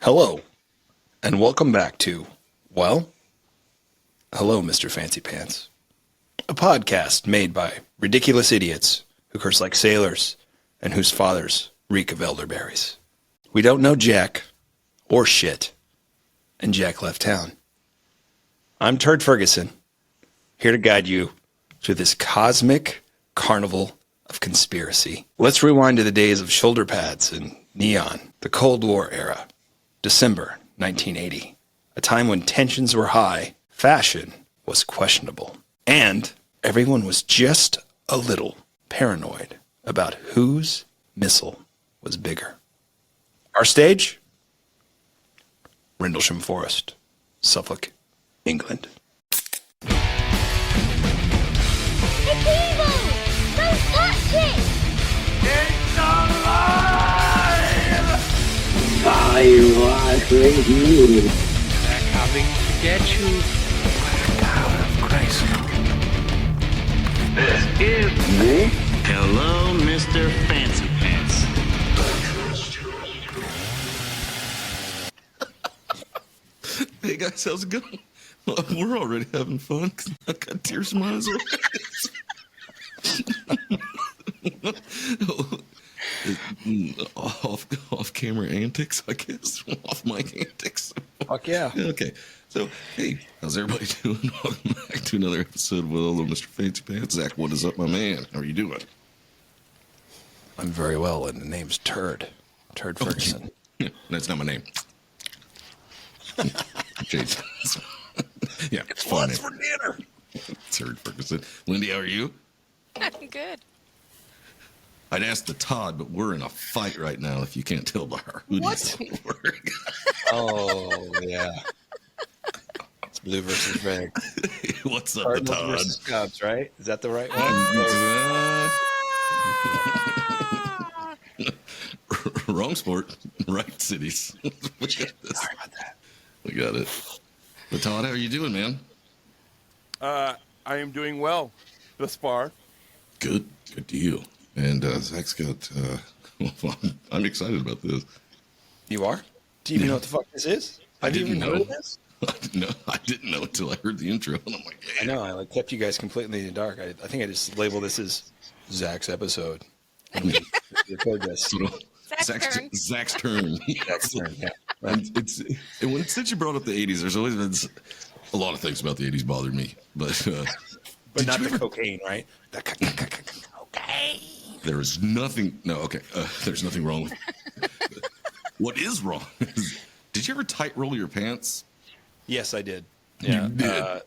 Hello, and welcome back to, well, hello, Mr. Fancy Pants, a podcast made by ridiculous idiots who curse like sailors and whose fathers reek of elderberries. We don't know Jack or shit, and Jack left town. I'm Turd Ferguson, here to guide you through this cosmic carnival of conspiracy. Let's rewind to the days of shoulder pads and neon, the Cold War era. December 1980, a time when tensions were high, fashion was questionable, and everyone was just a little paranoid about whose missile was bigger. Our stage? Rendlesham Forest, Suffolk, England. It's evil! Don't touch it! It's alive! I was with you. They're coming to get you. God of Christ. This is Me? Hello, Mr. Fancy Pants. Hey guys, how's it going? Well, we're already having fun. I've got tears in my eyes already. Off-camera antics, I guess. Off-mic antics. Fuck yeah. Okay, so, hey, how's everybody doing? Welcome back to another episode with Hello, Mr. Fancy Pants. Zach, what is up, my man? How are you doing? I'm very well, and the name's Turd Ferguson. Yeah, that's not my name. Jason. Yeah, it's fun. What's for dinner? Turd Ferguson. Lindy, how are you? I'm good. I'd ask the Todd, but we're in a fight right now, if you can't tell by our hoodies. Oh, yeah. It's blue versus red. What's up, Cardinals the Todd? versus Cubs, right? Is that the right one? Wrong sport. Right cities. Sorry Sorry about that. We got it. The Todd, how are you doing, man? I am doing well thus far. Good. Good deal. And Zach's got... I'm excited about this. You are? Do you even know what the fuck this is? I Have you didn't even know. heard of this? I didn't know until I heard the intro, and I'm like, I know. I kept you guys completely in the dark. I think I just labeled this as Zach's episode. When we record this. Zach's turn. Zach's turn. Zach's turn, yeah. And since you brought up the 80s, there's always been a lot of things about the 80s bothered me. But But not you the ever- cocaine, right? The cocaine. there is nothing. No, okay. There's nothing wrong with what is wrong is, did you ever tight roll your pants? Yes, I did. Yeah. You did?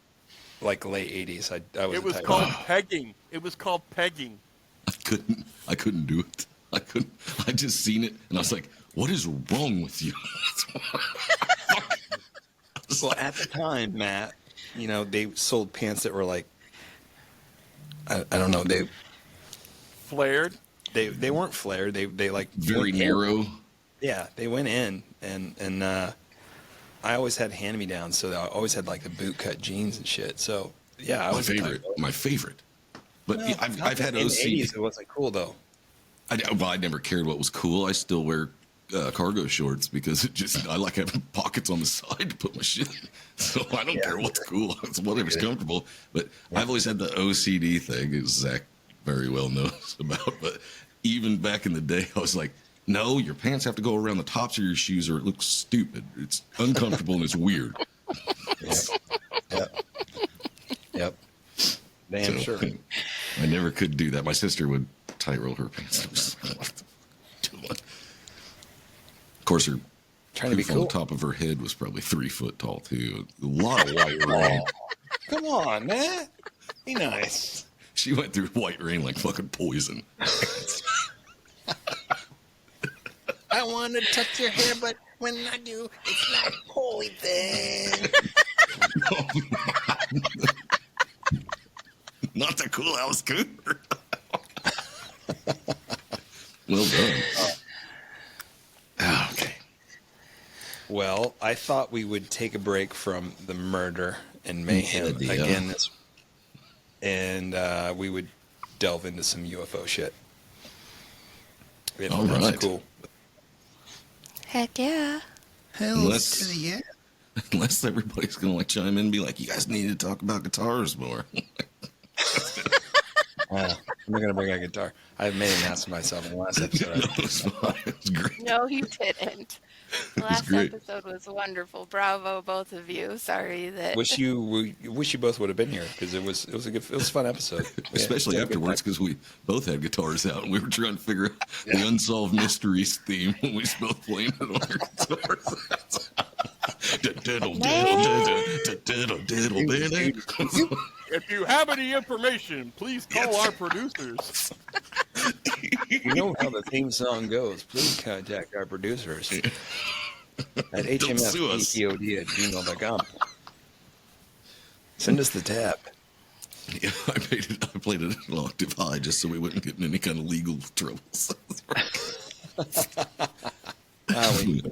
Like late 80s. I was It was a type called of- pegging. It was called pegging. I couldn't do it. I couldn't. I just seen it, and I was like, "What is wrong with you?" Well, at the time, Matt, they sold pants that were like, I don't know, Flared. they weren't flared. They like Very went in. narrow. Yeah, they went in, and I always had hand-me-downs, so I always had like the boot-cut jeans and shit. So yeah, I My was favorite. My favorite. But yeah, I've had in the OCD. 80s. It wasn't cool though. I never cared what was cool. I still wear cargo shorts because I like having pockets on the side to put my shit in. So I don't care what's cool. It's whatever's comfortable. But I've always had the OCD thing, as Zach very well knows about. But even back in the day, I was like, no, your pants have to go around the tops of your shoes or it looks stupid. It's uncomfortable and it's weird. Yep. Damn So, sure. I never could do that. My sister would tight roll her pants. I was like, what? Too much. Of course, her Trying to be poof on cool. the top of her head was probably 3 foot tall too. A lot of white rain. Come on, man. Be nice. She went through white rain like fucking poison. I want to touch your hair, but when I do, it's not poison. Not the cool Alice Cooper. Well done. Okay. Well, I thought we would take a break from the murder and mayhem Good idea. again and we would delve into some UFO shit. All That's right. cool. Heck yeah. Unless- to the yeah. Unless everybody's gonna like chime in and be like, "You guys need to talk about guitars more." I'm not gonna bring a guitar. I made an ass of myself in the last episode. No, it's fine. It's great. No, you didn't. The last great. episode was wonderful. Bravo, both of you. Sorry that. wish you both would have been here because it was a fun episode. Especially Yeah, it's a good afterwards, because we both had guitars out and we were trying to figure out the Unsolved Mysteries theme when we was both playing it on our guitars. If you have any information, please call our producers. You know how the theme song goes. Please contact our producers at Don't sue us. hmfpod@gmail.com. Send us the tab. Yeah, I played it at an octave high just so we wouldn't get in any kind of legal troubles. We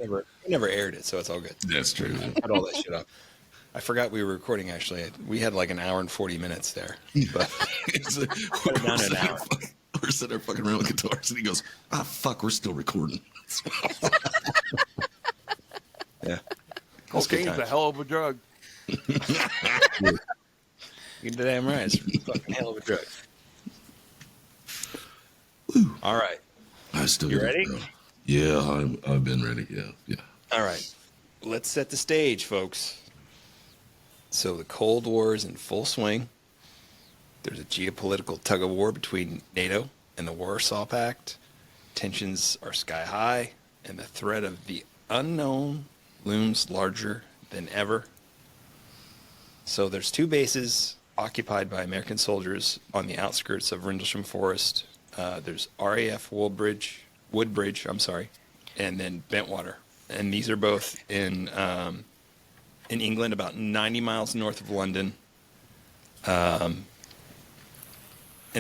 never aired it, so it's all good. That's true. Cut all that shit up. I forgot we were recording. Actually, we had like an hour and 40 minutes there. But We're down to an hour. sitting there fucking around with guitars, and he goes, "Fuck, we're still recording." Yeah, That's good Cocaine's a times. hell of a drug. You're damn right. It's a fucking hell of a drug. All right. I still You gotta ready? go. Yeah, I've been ready. Yeah. All right. Let's set the stage, folks. So the Cold War is in full swing. There's a geopolitical tug of war between NATO and the Warsaw Pact. Tensions are sky high, and the threat of the unknown looms larger than ever. So there's two bases occupied by American soldiers on the outskirts of Rendlesham Forest. There's RAF Woodbridge, and then Bentwater. And these are both in England, about 90 miles north of London. And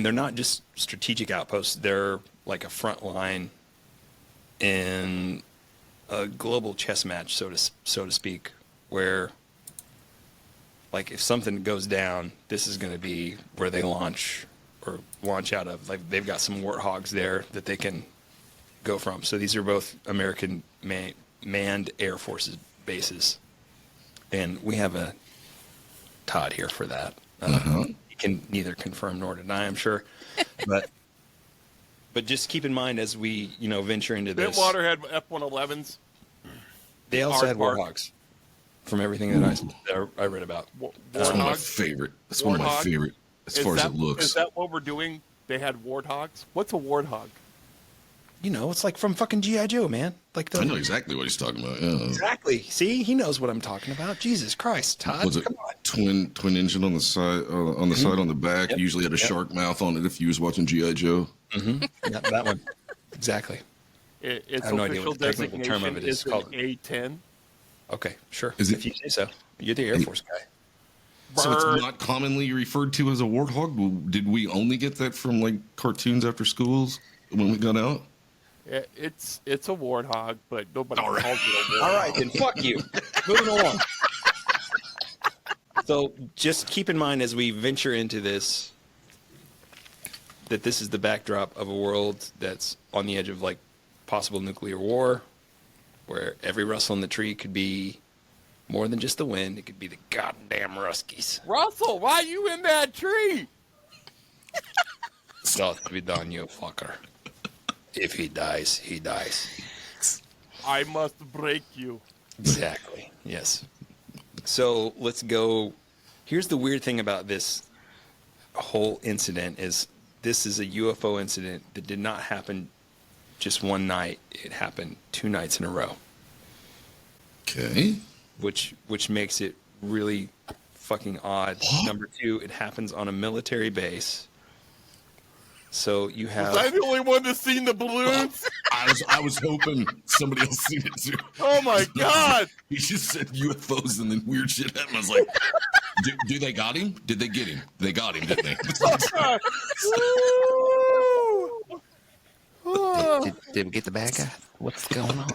they're not just strategic outposts. They're like a front line in a global chess match, so to speak, where like if something goes down, this is going to be where they launch out of. Like they've got some warthogs there that they can go from. So these are both American manned Air Forces bases. And we have a Todd here for that. He can neither confirm nor deny, I'm sure. But just keep in mind as we, venture into this. Bentwater had F-111s. They also had Hard warthogs. From everything that I read about. That's one of my Warthog? favorite. That's one of my Warthog? favorite as far as it looks. Is that what we're doing? They had warthogs? What's a warthog? It's like from fucking G.I. Joe, man. Like I know exactly what he's talking about. Yeah. Exactly. See, he knows what I'm talking about. Jesus Christ, Todd. Was it Come on. twin engine on the side? On the side on the back. Yep. Usually had a shark mouth on it. If you was watching GI Joe. Yeah, that one. Exactly. Its I have no idea official what the technical term designation of it is is an called. A-10. Okay, sure. Is it- if you say so. You're the Air Force guy. So it's Bird. not commonly referred to as a warthog. Well, did we only get that from like cartoons after schools when we got out? It's a warthog, but nobody All right. calls it a warthog. All right, then fuck you. Moving along. So just keep in mind as we venture into this that this is the backdrop of a world that's on the edge of like possible nuclear war, where every rustle in the tree could be more than just the wind. It could be the goddamn Ruskies. Russell, why are you in that tree? Doth be done, you fucker. If he dies, he dies. I must break you. Exactly. Yes. So let's go. Here's the weird thing about this whole incident is this is a UFO incident that did not happen just one night. It happened 2 nights in a row, Okay. which makes it really fucking odd. Number 2, it happens on a military base. So you Was have I the only one that's seen the balloons? I was hoping somebody else seen it too. Oh my God! He just said UFOs and then weird shit happened. I was like, do they got him? Did they get him? They got him, didn't they? Did we get the bad guy? What's going on?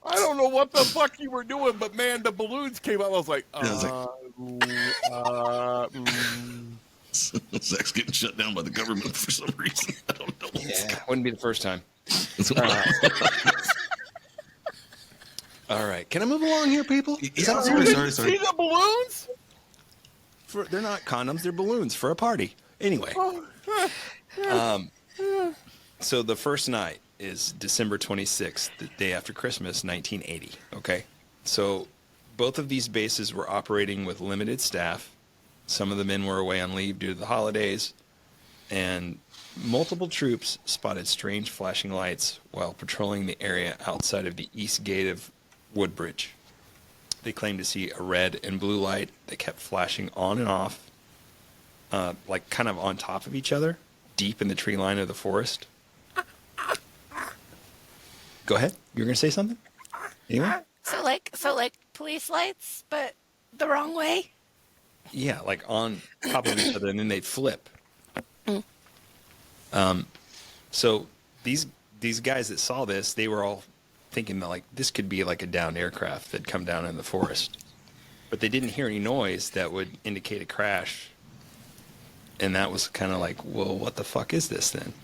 I don't know what the fuck you were doing, but man, the balloons came out. I was like, Zach's getting shut down by the government for some reason. I don't know. yeah, wouldn't be the first time. All right. Can I move along here, people? Yeah, sorry. See the balloons? They're not condoms. They're balloons for a party. Anyway. So the first night is December 26th, the day after Christmas, 1980. Okay. So both of these bases were operating with limited staff. Some of the men were away on leave due to the holidays. And multiple troops spotted strange flashing lights while patrolling the area outside of the east gate of Woodbridge. They claimed to see a red and blue light that kept flashing on and off, like kind of on top of each other, deep in the tree line of the forest. Go ahead. You were going to say something? Anyone? So like police lights, but the wrong way. Yeah, like on top of each other, and then they'd flip. So these guys that saw this, they were all thinking that like this could be like a downed aircraft that come down in the forest, but they didn't hear any noise that would indicate a crash. And that was kind of like, well, what the fuck is this then?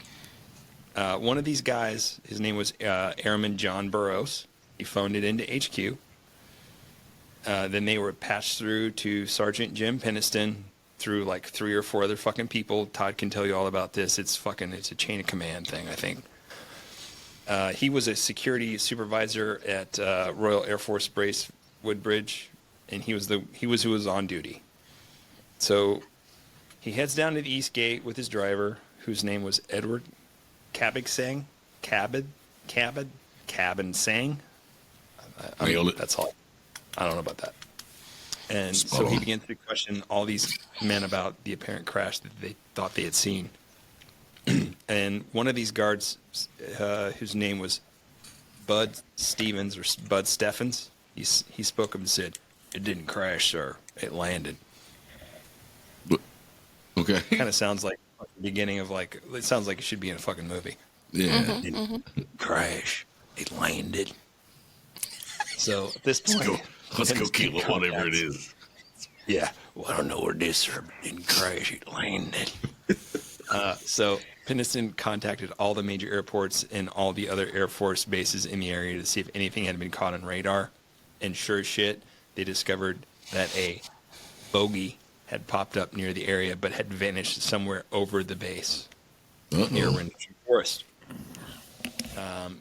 One of these guys, his name was Airman John Burroughs. He phoned it into HQ. Then they were patched through to Sergeant Jim Penniston, through like 3 or 4 other fucking people. Todd can tell you all about this. It's a chain of command thing, I think. He was a security supervisor at Royal Air Force Base Woodbridge, and he was who was on duty. So he heads down to the East Gate with his driver, whose name was Edward Cabinsang. Cabinsang. That's all. I don't know about that. And so he began to question all these men about the apparent crash that they thought they had seen. And one of these guards, whose name was Bud Stevens or Bud Steffens, he spoke up and said, "It didn't crash, sir. It landed." Okay. Kind of sounds like the beginning of like, it sounds like it should be in a fucking movie. Yeah. It didn't crash. It landed. So at this point, Let's go kill it, whatever it is. Yeah. Well, I don't know where it is, sir, but it didn't crash. It landed. So Penniston contacted all the major airports and all the other Air Force bases in the area to see if anything had been caught on radar. And sure as shit, they discovered that a bogey had popped up near the area but had vanished somewhere over the base near Rendlesham Forest.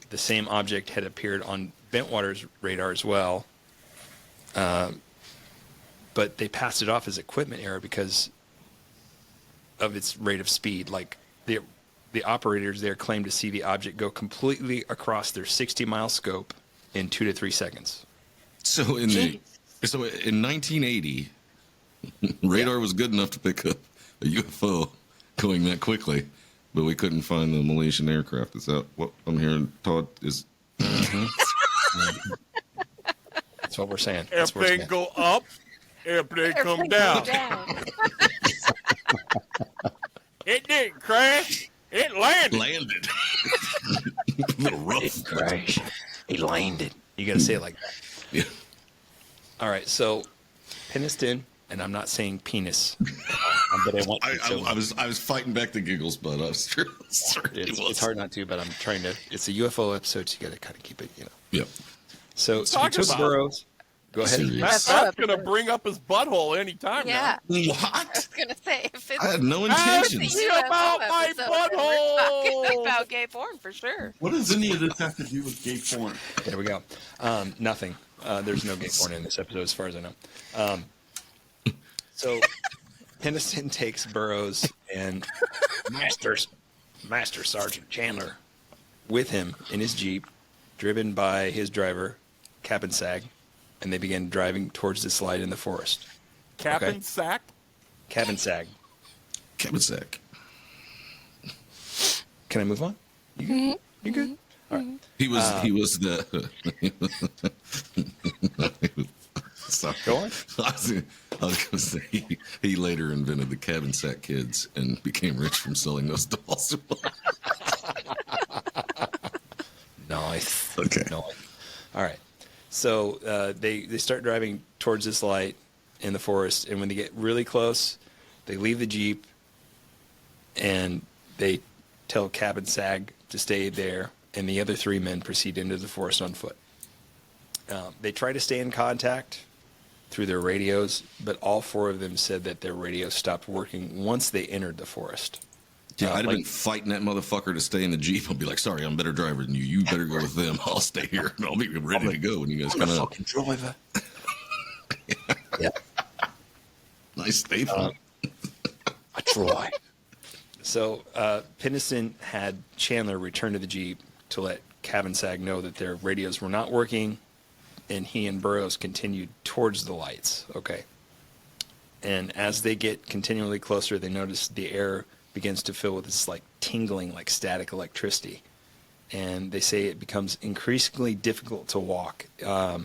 The same object had appeared on Bentwater's radar as well. But they passed it off as equipment error because of its rate of speed. Like the operators there claimed to see the object go completely across their 60-mile scope in 2 to 3 seconds. So in 1980, radar was good enough to pick up a UFO going that quickly, but we couldn't find the Malaysian aircraft. Is that what I'm hearing, Todd? Is That's what we're saying. Airplane go up, airplane come down. It didn't crash. It landed. A little rough. It crashed. It landed. You got to say it like that. Yeah. All right. So Penniston, and I'm not saying penis, but I want. I was fighting back the giggles, but I was sure It's hard not to, but I'm trying to. It's a UFO episode, so you got to kind of keep it, Yep. So he Talk took about- Burroughs. Go ahead. Serious. That's going to bring up his butthole anytime Yeah. now. I What? was gonna say if it's I had no Ask intentions. me about my episode, then we're talking butthole. about gay porn for sure. What does any of this have to do with gay porn? There we go. Nothing. There's no gay porn in this episode, as far as I know. So Penniston takes Burroughs and Master Sergeant Chandler with him in his Jeep, driven by his driver, Cabinsang, and they began driving towards the slide in the forest. Cap Okay. and sack? Cabinsang. Cabin sack. Can I move on? You good? You good? All right. He was the. Sorry. Go on. I was going to say he later invented the cabin sack kids and became rich from selling those dolls. Nice. Okay. Nice. All right. So they start driving towards this light in the forest, and when they get really close, they leave the Jeep, and they tell Cabinsang to stay there, and the other 3 men proceed into the forest on foot. They try to stay in contact through their radios, but all 4 of them said that their radios stopped working once they entered the forest. Yeah, I'd have been fighting that motherfucker to stay in the Jeep. I'd be like, sorry, I'm a better driver than you. You better go with them. I'll stay here. And I'll be ready to go when you guys come out. Fucking driver. Yeah. Nice statement. I try. So Penniston had Chandler return to the Jeep to let Cavensag know that their radios were not working, and he and Burroughs continued towards the lights. Okay. And as they get continually closer, they notice the air begins to fill with this like tingling, like static electricity. And they say it becomes increasingly difficult to walk. Yeah,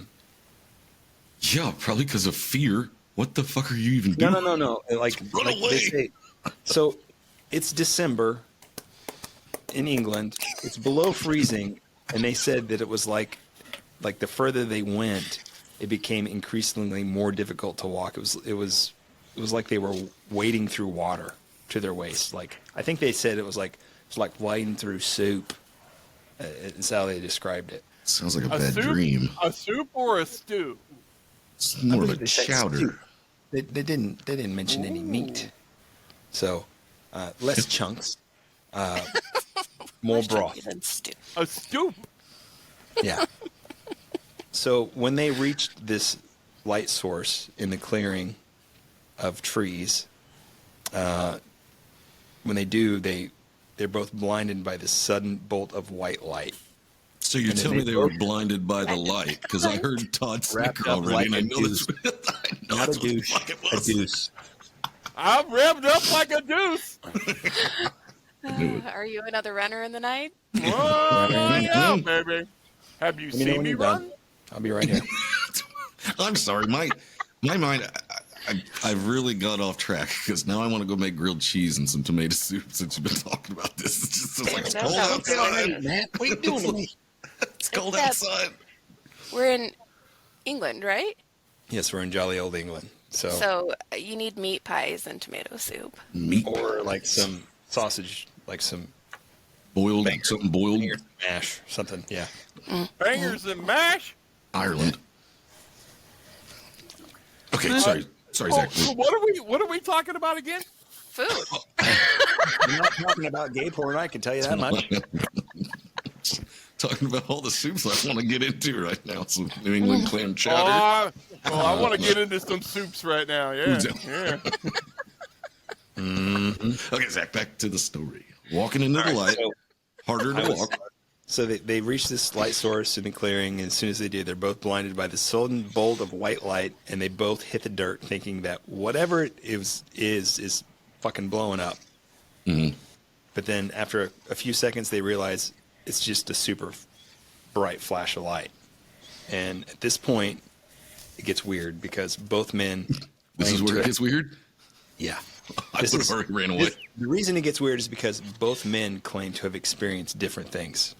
probably because of fear. What the fuck are you even doing? No. Like Run away. They say, so it's December in England. It's below freezing, and they said that it was like the further they went, it became increasingly more difficult to walk. It was like they were wading through water to their waist. Like I think they said it's like wading through soup. It's how they described it. Sounds like a bad dream. A soup or a stew? It's more of I a believe they said chowder. stew. They didn't mention any meat. So less chunks, more broth. A stoop. Yeah. So when they reached this light source in the clearing of trees, when they do, they're both blinded by this sudden bolt of white light. So you're And then telling me they they were both- blinded by the light? Because I heard Todd Wrapped snicker up already, like and I a know this. deuce. I know Not a that's what the douche, fuck it a was. deuce. I'm revved up like a deuce. Are you another runner in the night? Oh, yeah, baby. Have you Let me know seen when me you're run? done. I'll be right here. I'm sorry, my mind. I've really got off track because now I want to go make grilled cheese and some tomato soup since you've been talking about this. It's just it's like it's That cold sounds outside. Matt, what are you doing to me? It's cold that- outside. We're in England, right? Yes, we're in jolly old England. So you need meat pies and tomato soup. Meat Or like some sausage, like some boiled, something boiled. mash, something. Yeah. Bangers and mash? Ireland. Okay, sorry, Oh, Zach. so what are we talking about again? Food. We're not talking about gay porn, I can tell you that much. Talking about all the soups I want to get into right now. Some New England clam chowder. I want to get into some soups right now. Yeah. Yeah. Okay, Zach, back to the story. Walking into the light, so harder to walk. So they reach this light source in the clearing, and as soon as they do, they're both blinded by the sudden bolt of white light, and they both hit the dirt, thinking that whatever it is fucking blowing up. Mm-hmm. But then after a few seconds, they realize it's just a super bright flash of light. And at this point, it gets weird because both men. This is where it gets weird? Yeah. I would have already ran away. The reason it gets weird is because both men claim to have experienced different things.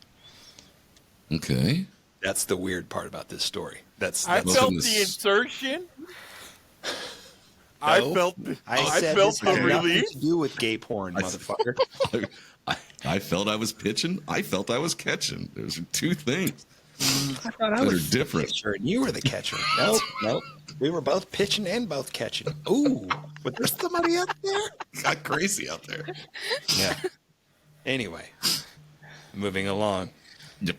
Okay. That's the weird part about this story. I That's felt Welcome the to insertion. No. I said felt this the had nothing relief. to do with gay porn, motherfucker. I felt I was pitching. I felt I was catching. Those are two things I thought I that was are different. pitcher and you were the catcher. Nope. We were both pitching and both catching. Ooh, but there's somebody out there. Got crazy out there. Yeah. Anyway, moving along. Yep.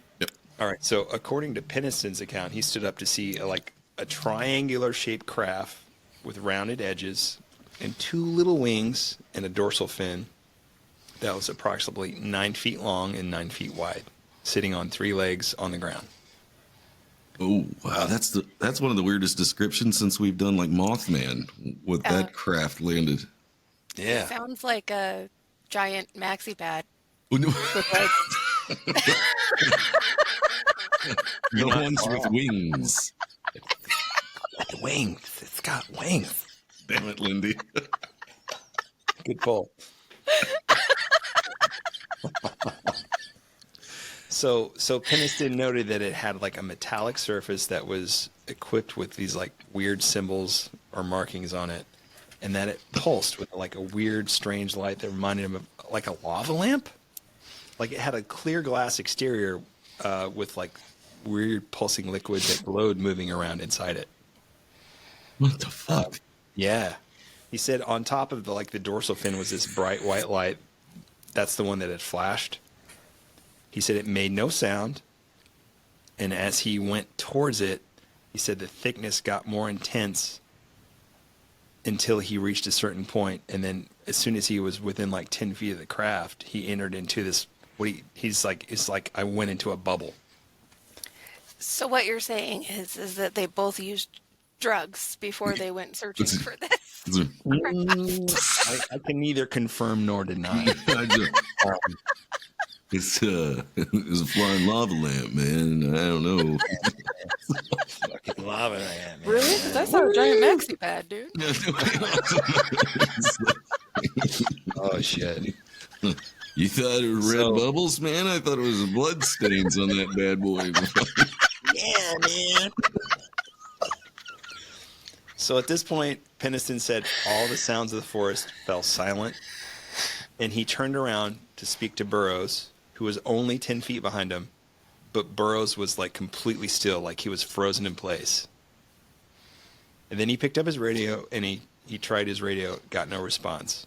All right. So according to Penniston's account, he stood up to see a triangular-shaped craft with rounded edges and two little wings and a dorsal fin that was approximately 9 feet long and 9 feet wide, sitting on 3 legs on the ground. Oh wow, that's one of the weirdest descriptions since we've done like Mothman with that craft landed. Yeah. Sounds like a giant maxi pad. Oh, no. With like, The ones with wings. The wings. It's got wings. Damn it, Lindy. Good pull. So Penniston noted that it had like a metallic surface that was equipped with these like weird symbols or markings on it, and that it pulsed with like a weird, strange light that reminded him of like a lava lamp. Like it had a clear glass exterior with like weird pulsing liquid that glowed moving around inside it. What the fuck? Yeah. He said on top of the dorsal fin was this bright white light. That's the one that had flashed. He said it made no sound. And as he went towards it, he said the thickness got more intense until he reached a certain point. And then as soon as he was within like 10 feet of the craft, he entered into this, he's like, it's like I went into a bubble. So what you're saying is that they both used drugs before they went searching for this. I can neither confirm nor deny. It's a flying lava lamp, man. I don't know. Fucking lava lamp, man. Really? Because I saw a giant maxi pad, dude. Oh shit! You thought it was red bubbles, man? I thought it was blood stains on that bad boy. Yeah, man. So at this point, Penniston said all the sounds of the forest fell silent, and he turned around to speak to Burroughs, who was only 10 feet behind him, but Burroughs was like completely still, like he was frozen in place. And then he picked up his radio, and he tried his radio, got no response.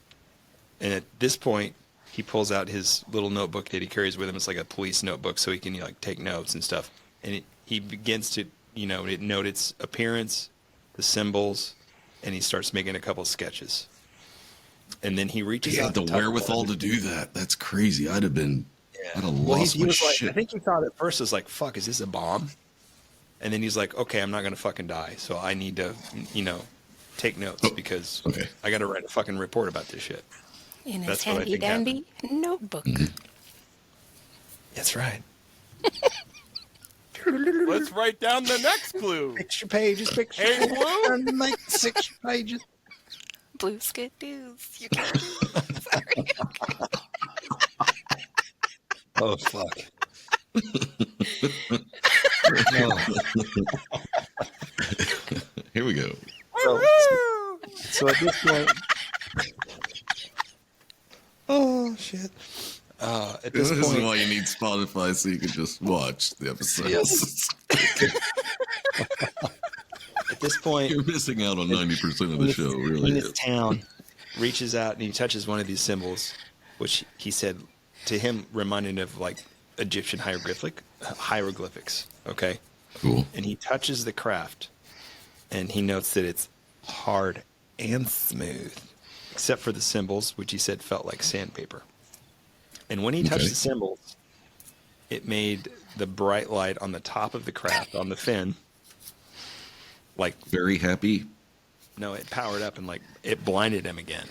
And at this point, he pulls out his little notebook that he carries with him. It's like a police notebook, so he can like take notes and stuff. And he begins to, note its appearance, the symbols, and he starts making a couple sketches. And then he reaches He out had the wherewithal to do that. That's crazy. I'd have lost he my was shit. like, I think he thought at first, was like, fuck, is this a bomb? And then he's like, okay, I'm not going to fucking die. So I need to, take notes because I got to write a fucking report about this shit. In his That's what I handy think dandy notebook. That's right. Let's write down the next clue. Picture pages, picture Hey, pages. Blue? And like 6 pages. Blue skidoos. You can't do it. Sorry. Oh, fuck. Here we go. So at this point... Oh, shit. At this This is point... why you need Spotify, so you can just watch the episodes. Yes. At this point... You're missing out on 90% of the show, really. In this town, reaches out and he touches one of these symbols, which he said to him reminded of like Egyptian hieroglyphics. Okay, Cool. and he touches the craft, and he notes that it's hard and smooth, except for the symbols, which he said felt like sandpaper. And when he touched the symbols, it made the bright light on the top of the craft on the fin. Like Very happy. no, it powered up and like it blinded him again.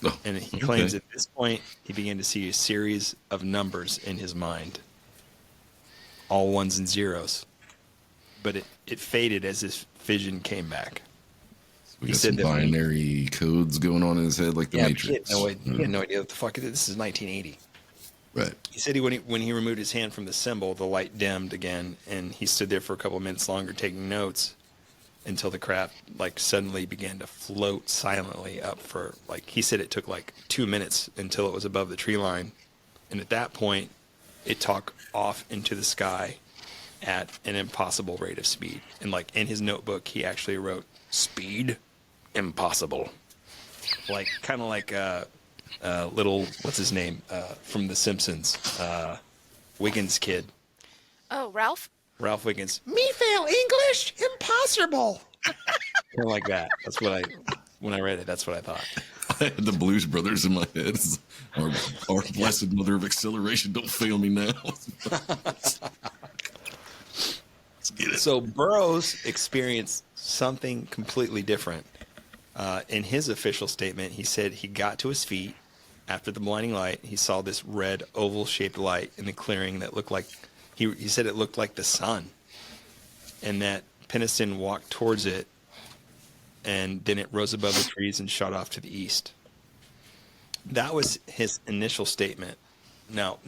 Oh, And he claims at this point he began to see a series of numbers in his mind, all ones and zeros. But it faded as his vision came back. We He got said some that when he- binary codes going on in his head like the Yeah, Matrix. he had no idea what the fuck it is. This is 1980. Right. He said when he removed his hand from the symbol, the light dimmed again, and he stood there for a couple of minutes longer taking notes until the craft like suddenly began to float silently up for like he said it took like 2 minutes until it was above the tree line, and at that point it took off into the sky at an impossible rate of speed. And like in his notebook he actually wrote speed impossible, like kind of like little what's his name from The Simpsons, Wiggins kid. Oh, Ralph? Ralph Wiggins. Me fail English? Impossible. Kind of like that. That's what when I read it, that's what I thought. I had the Blues Brothers in my head. Our blessed mother of acceleration, don't fail me now. Let's get it. So Burroughs experienced something completely different. In his official statement, he said he got to his feet after the blinding light. He saw this red oval-shaped light in the clearing that looked like, he said it looked like the sun, and that Penniston walked towards it, and then it rose above the trees and shot off to the east. That was his initial statement. No,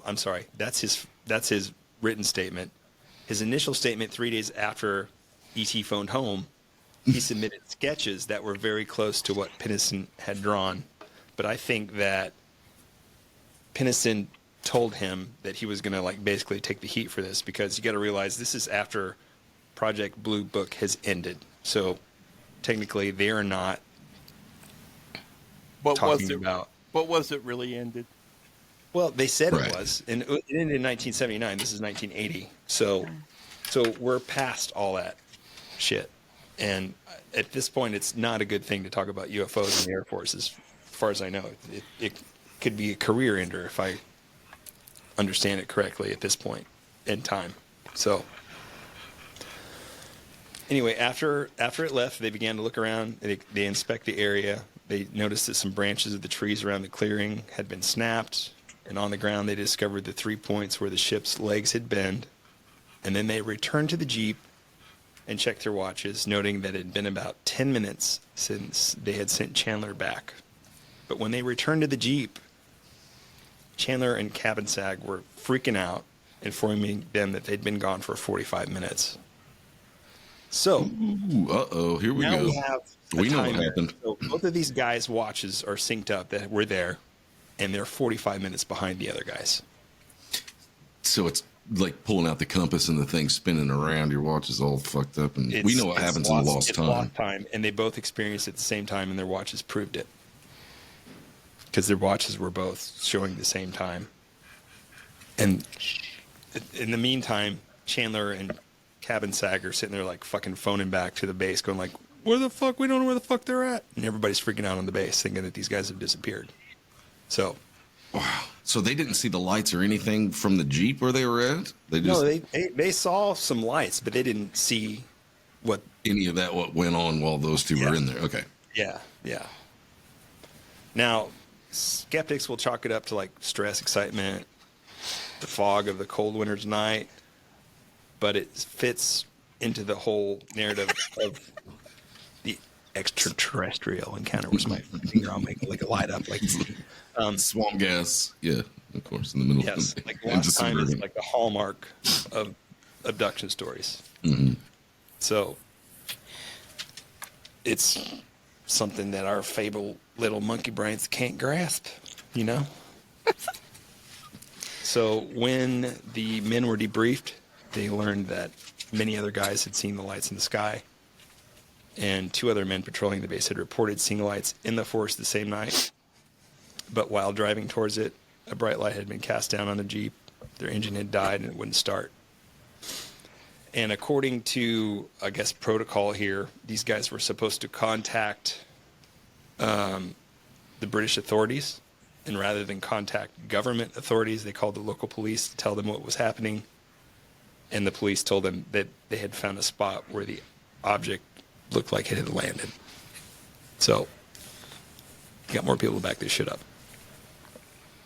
I'm sorry. That's his written statement. His initial statement 3 days after E.T. phoned home, he submitted sketches that were very close to what Penniston had drawn. But I think that Penniston told him that he was going to like basically take the heat for this, because you got to realize this is after Project Blue Book has ended. So technically they are not talking about. But was it really ended? Well, they said Right. it was, and it ended in 1979. This is 1980. So we're past all that shit. And at this point, it's not a good thing to talk about UFOs in the Air Force, as far as I know. It could be a career ender if I understand it correctly at this point in time. So anyway, after it left, they began to look around. They inspect the area. They noticed that some branches of the trees around the clearing had been snapped, and on the ground they discovered the 3 points where the ship's legs had bent. And then they returned to the Jeep and checked their watches, noting that it had been about 10 minutes since they had sent Chandler back. But when they returned to the Jeep, Chandler and Cabin Sag were freaking out, informing them that they'd been gone for 45 minutes. So, Here we now go. we have We know what timer. happened. So both of these guys' watches are synced up that we're there, and they're 45 minutes behind the other guys. So it's like pulling out the compass and the thing spinning around. Your watch is all fucked up, and we know what happens in lost time. Lost time, and they both experienced it at the same time, and their watches proved it. Because their watches were both showing the same time. And in the meantime, Chandler and Cabin Sag are sitting there like fucking phoning back to the base, going like, where the fuck? We don't know where the fuck they're at. And everybody's freaking out on the base, thinking that these guys have disappeared. So, Wow. So they didn't see the lights or anything from the Jeep where they were at? They just no, they saw some lights, but they didn't see what. any of that what went on while those two were in there. Okay. Yeah. Now, skeptics will chalk it up to like stress, excitement, the fog of the cold winter's night, but it fits into the whole narrative of the extraterrestrial encounter. Was my finger on making like a light up, like Swamp gas. Yeah, of course, in the middle yes, of like and last just time is subverting. like the hallmark of abduction stories. Mhm. So it's something that our feeble little monkey brains can't grasp, you know? So when the men were debriefed, they learned that many other guys had seen the lights in the sky, and 2 other men patrolling the base had reported seeing lights in the forest the same night. But while driving towards it, a bright light had been cast down on the Jeep. Their engine had died and it wouldn't start. And according to, I guess, protocol here, these guys were supposed to contact the British authorities. And rather than contact government authorities, they called the local police to tell them what was happening. And the police told them that they had found a spot where the object looked like it had landed. So, you got more people to back this shit up.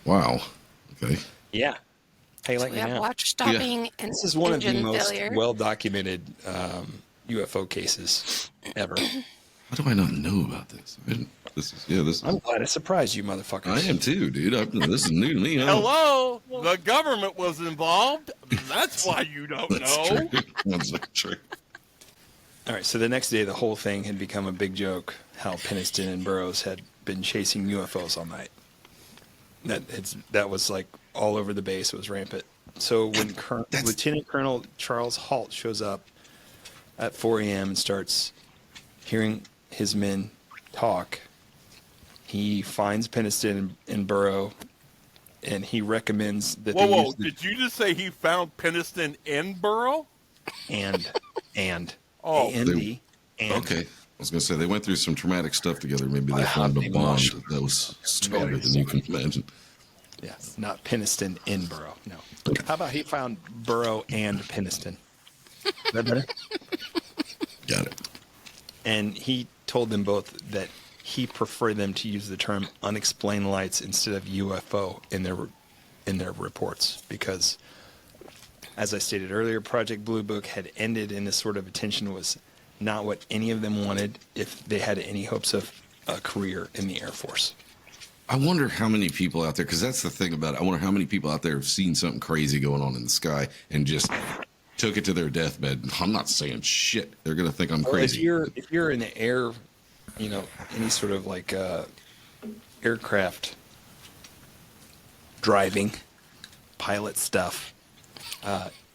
Wow. Okay. Yeah. Hey, like We me have now. watch stopping and This is one of the engine most failure. well-documented UFO cases ever. How do I not know about this? This I'm glad I surprised you, motherfuckers. I am too, dude. This is new to me. Hello, the government was involved. That's why you don't That's know. true. That's true. All right, so the next day, the whole thing had become a big joke, how Penniston and Burroughs had been chasing UFOs all night. That was like all over the base. It was rampant. So when Lieutenant Colonel Charles Halt shows up at 4 a.m. and starts hearing his men talk, he finds Penniston and Burrow, and he recommends that they Whoa! use the Did you just say he found Penniston in Burrow? and Oh. A-N-D, and Okay. I was going to say they went through some traumatic stuff together. Maybe they I found hope a they bond must. that was stronger than you can imagine. yes, not Penniston in Burrow. No. How about he found Burrow and Penniston? Is that better? Got it. And he told them both that he preferred them to use the term unexplained lights instead of UFO in their reports, because, as I stated earlier, Project Blue Book had ended, and this sort of attention was not what any of them wanted if they had any hopes of a career in the Air Force. I wonder how many people out there, because that's the thing about it. I wonder how many people out there have seen something crazy going on in the sky and just took it to their deathbed. I'm not saying shit. They're going to think I'm Well, crazy. if you're in the air, any sort of like aircraft driving, pilot stuff,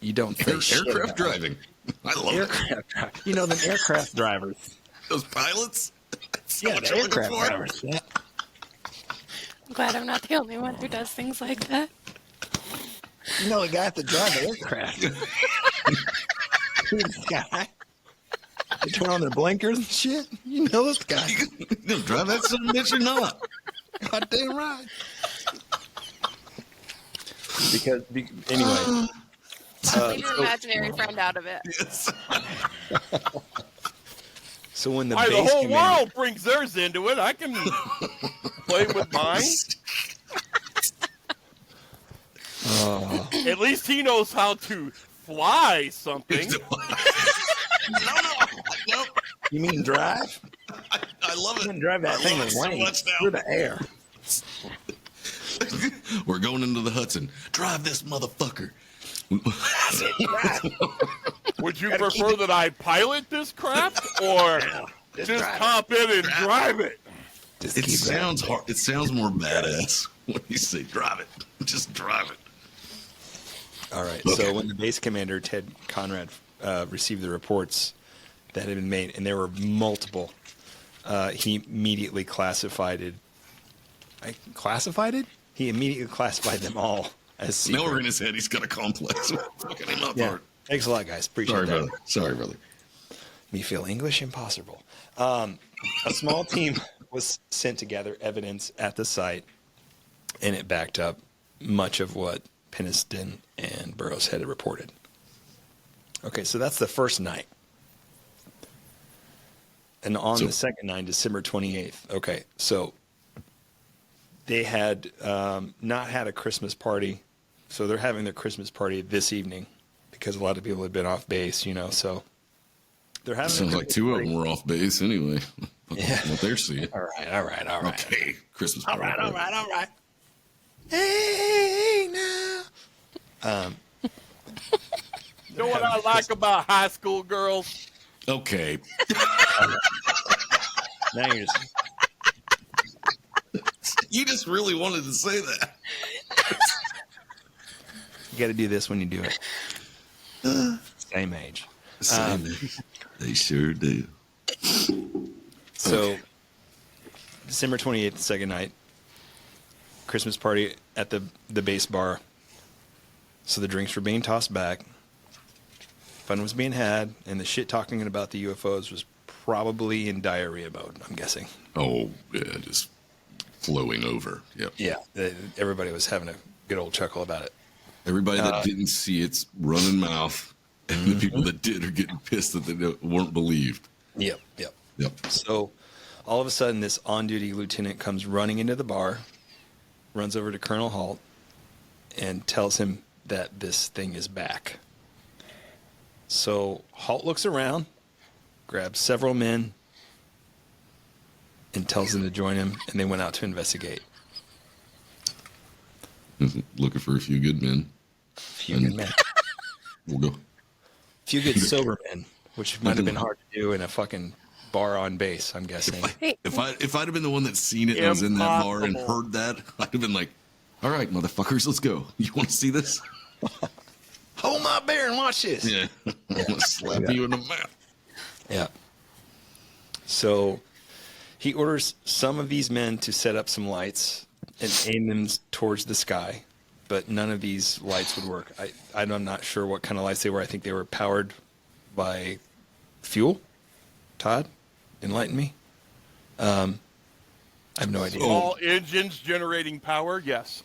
you don't think shit Aircraft about driving. I love aircraft. You know, the aircraft drivers. those pilots. That's Yeah, what the you're looking aircraft for. drivers. Yeah. I'm glad I'm not the only one who does things like that. You know, the guy at the drive the aircraft. This guy. They turn on their blinkers and shit. You know this guy. You drive that son of a bitch or not? Goddamn right. Because anyway. Leave your imaginary friend out of it. Yes. So when the Why, the base whole commander, world brings theirs into it. I can play with mine. At least he knows how to fly something. No. you mean drive? I love it. You can drive that I thing love with it so wings much now. through the air. We're going into the Hudson. Drive this motherfucker. Would you prefer that I pilot this craft or just hop in and drive it? Just It keep sounds hard. It sounds more badass when you say drive it. Just drive it. All right. Okay. So when the base commander, Ted Conrad, received the reports that had been made, and there were multiple, he immediately classified it. He immediately classified them all as secret. Now we're in his head. He's got a complex. Fucking him up Yeah. hard. Thanks a lot, guys. Appreciate Sorry, that. brother. Sorry, brother. Me feel English impossible. A small team was sent to gather evidence at the site, and it backed up much of what Penniston and Burroughs had reported. Okay, so that's the first night. And on the second night, December 28th, okay, so they had not had a Christmas party, so they're having their Christmas party this evening because a lot of people had been off base, you know, so they're having Sounds like two of them were off base anyway. Yeah. What they're seeing. All right. Okay. Christmas party. All right. Hey, now. You know what I like about high school girls? Okay. Now you're just, You just really wanted to say that. you got to do this when you do it. Same age. They sure do. So, December 28th, the second night, Christmas party at the base bar. So the drinks were being tossed back, fun was being had, and the shit talking about the UFOs was probably in diarrhea mode, I'm guessing. Oh, yeah, just flowing over. Yep. Yeah, everybody was having a good old chuckle about it. Everybody that didn't see it's running mouth, and the people that did are getting pissed that they weren't believed. Yep. Yep. So, all of a sudden, this on-duty lieutenant comes running into the bar, runs over to Colonel Halt, and tells him that this thing is back. So, Halt looks around, grabs several men, and tells them to join him, and they went out to investigate. Looking for a few good men. Few good men. We'll go. Few good sober men, which might have been hard to do in a fucking bar on base, I'm guessing. If I'd have been the one that seen it and was in that bar and Impossible. heard that, I'd have been like, all right, motherfuckers, let's go. You want to see this? Hold my beer and watch this. Yeah. I'm going to slap you in the mouth. Yeah. So he orders some of these men to set up some lights and aim them towards the sky, but none of these lights would work. I'm not sure what kind of lights they were. I think they were powered by fuel. Todd, enlighten me. I have no idea. All engines generating power, yes.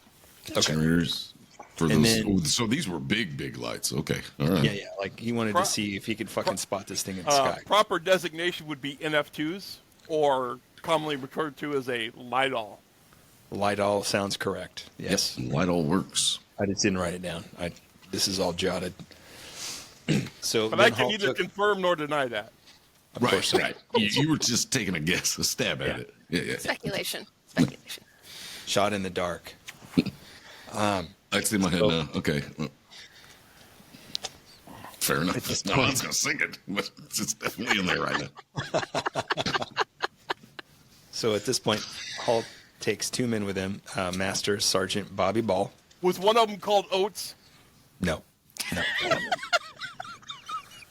Okay. Generators for And those. then- Oh, so these were big lights. Okay. All right. Yeah. Like he wanted to see if he could fucking spot this thing in the Uh, sky. proper designation would be NF2s, or commonly referred to as a LIDAL. Light all sounds correct. Yes. Yep. Light all works. I just didn't write it down. This is all jotted. So But then I can Halt neither took- confirm nor deny that. of course so. Right. You were just taking a guess, a stab at it. Yeah. Speculation. Shot in the dark. I see my head So- now. Okay. Well, fair enough. this No, I point- was going to sing it, but it's definitely in there right now. So at this point, Halt takes two men with him, Master Sergeant Bobby Ball Was one of them called Oates? No.